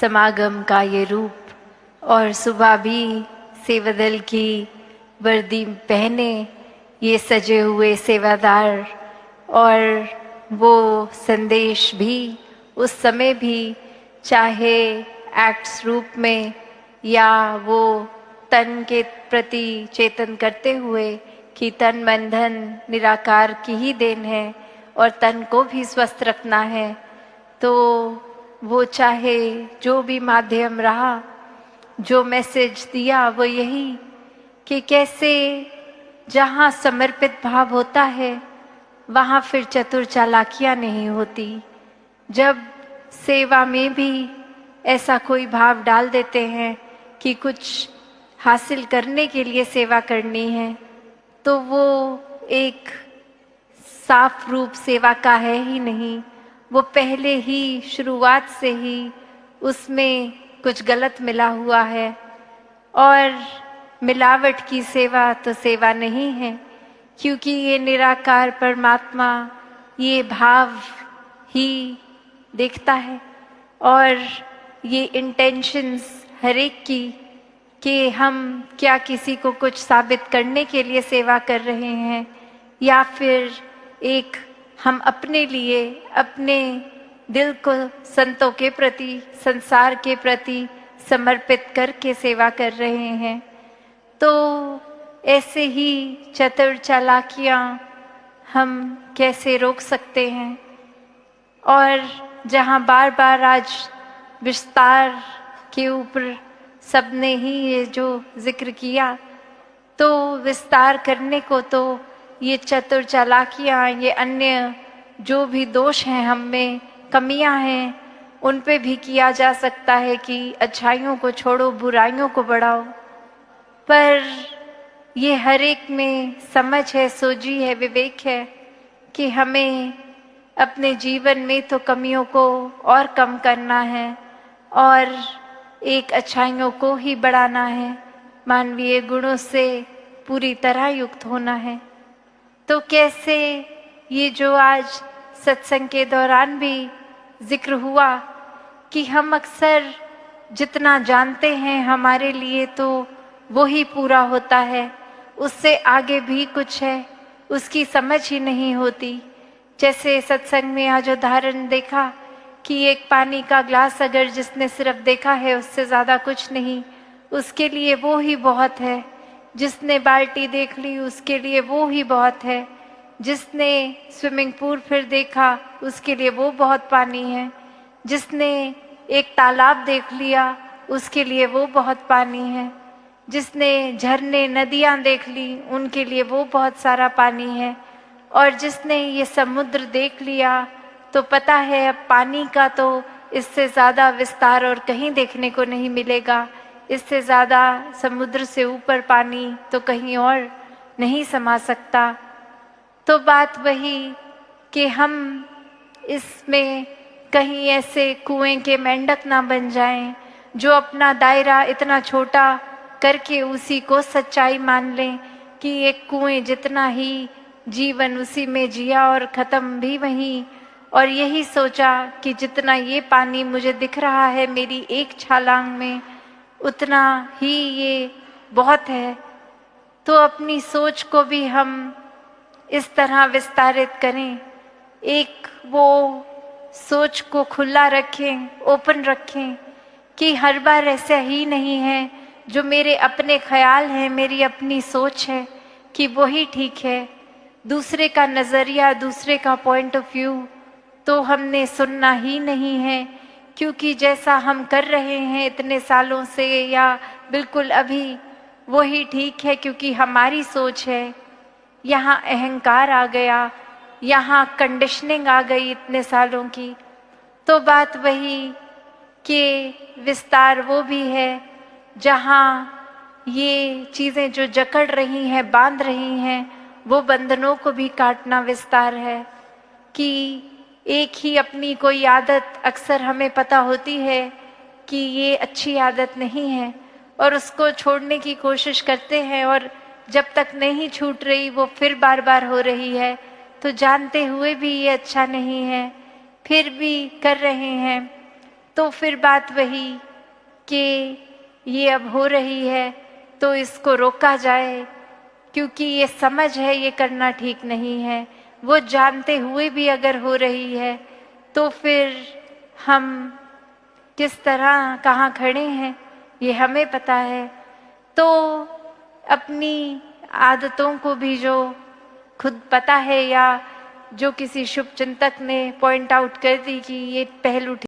समागम का ये रूप। और सुबह भी सेवादल की वर्दी पहने ये सजे हुए सेवादार, और वो संदेश भी उस समय भी, चाहे एक्ट्स रूप में या वो तन के प्रति चेतन करते हुए कि तन मन धन निराकार की ही देन है और तन को भी स्वस्थ रखना है, तो वो चाहे जो भी माध्यम रहा, जो मैसेज दिया वो यही कि कैसे जहाँ समर्पित भाव होता है वहाँ फिर चतुर चालाकियाँ नहीं होती। जब सेवा में भी ऐसा कोई भाव डाल देते हैं कि कुछ हासिल करने के लिए सेवा करनी है, तो वो एक साफ रूप सेवा का है ही नहीं। वो पहले ही शुरुआत से ही उसमें कुछ गलत मिला हुआ है, और मिलावट की सेवा तो सेवा नहीं है, क्योंकि ये निराकार परमात्मा ये भाव ही देखता है। और ये इंटेंशंस हर एक की कि हम क्या किसी को कुछ साबित करने के लिए सेवा कर रहे हैं, या फिर एक हम अपने लिए अपने दिल को संतों के प्रति, संसार के प्रति समर्पित करके सेवा कर रहे हैं। तो ऐसे ही चतुर चालाकियाँ हम कैसे रोक सकते हैं। और जहाँ बार बार आज विस्तार के ऊपर सबने ही ये जो जिक्र किया, तो विस्तार करने को तो ये चतुर चालाकियाँ, ये अन्य जो भी दोष हैं हम में, कमियाँ हैं, उन पे भी किया जा सकता है कि अच्छाइयों को छोड़ो, बुराइयों को बढ़ाओ। पर ये हर एक में समझ है, सोझी है, विवेक है कि हमें अपने जीवन में तो कमियों को और कम करना है और एक अच्छाइयों को ही बढ़ाना है, मानवीय गुणों से पूरी तरह युक्त होना है। तो कैसे ये जो आज सत्संग के दौरान भी जिक्र हुआ कि हम अक्सर जितना जानते हैं हमारे लिए तो वो ही पूरा होता है, उससे आगे भी कुछ है उसकी समझ ही नहीं होती। जैसे सत्संग में आज उदाहरण देखा कि एक पानी का ग्लास अगर जिसने सिर्फ देखा है उससे ज़्यादा कुछ नहीं, उसके लिए वो ही बहुत है। जिसने बाल्टी देख ली उसके लिए वो ही बहुत है। जिसने स्विमिंग पूल फिर देखा उसके लिए वो बहुत पानी है। जिसने एक तालाब देख लिया उसके लिए वो बहुत पानी है। जिसने झरने नदियाँ देख ली उनके लिए वो बहुत सारा पानी है। और जिसने ये समुद्र देख लिया तो पता है अब पानी का तो इससे ज़्यादा विस्तार और कहीं देखने को नहीं मिलेगा। इससे ज़्यादा समुद्र से ऊपर पानी तो कहीं और नहीं समा सकता। तो बात वही कि हम इसमें कहीं ऐसे कुएं के मेंढक ना बन जाएं जो अपना दायरा इतना छोटा करके उसी को सच्चाई मान लें कि एक कुएं जितना ही जीवन उसी में जिया और ख़त्म भी वहीं, और यही सोचा कि जितना ये पानी मुझे दिख रहा है मेरी एक छलांग में उतना ही ये बहुत है। तो अपनी सोच को भी हम इस तरह विस्तारित करें, एक वो सोच को खुला रखें, ओपन रखें कि हर बार ऐसा ही नहीं है जो मेरे अपने ख्याल हैं, मेरी अपनी सोच है कि वही ठीक है। दूसरे का नज़रिया, दूसरे का पॉइंट ऑफ व्यू तो हमने सुनना ही नहीं है, क्योंकि जैसा हम कर रहे हैं इतने सालों से या बिल्कुल अभी वही ठीक है, क्योंकि हमारी सोच है। यहाँ अहंकार आ गया, यहाँ कंडीशनिंग आ गई इतने सालों की। तो बात वही कि विस्तार वो भी है जहाँ ये चीज़ें जो जकड़ रही हैं, बांध रही हैं, वो बंधनों को भी काटना विस्तार है। कि एक ही अपनी कोई आदत अक्सर हमें पता होती है कि ये अच्छी आदत नहीं है और उसको छोड़ने की कोशिश करते हैं, और जब तक नहीं छूट रही वो फिर बार बार हो रही है, तो जानते हुए भी ये अच्छा नहीं है फिर भी कर रहे हैं। तो फिर बात वही कि ये अब हो रही है तो इसको रोका जाए, क्योंकि ये समझ है ये करना ठीक नहीं है। वो जानते हुए भी अगर हो रही है तो फिर हम किस तरह कहाँ खड़े हैं ये हमें पता है। तो अपनी आदतों को भी जो खुद पता है या जो किसी शुभ चिंतक ने पॉइंट आउट कर दी कि ये पहलू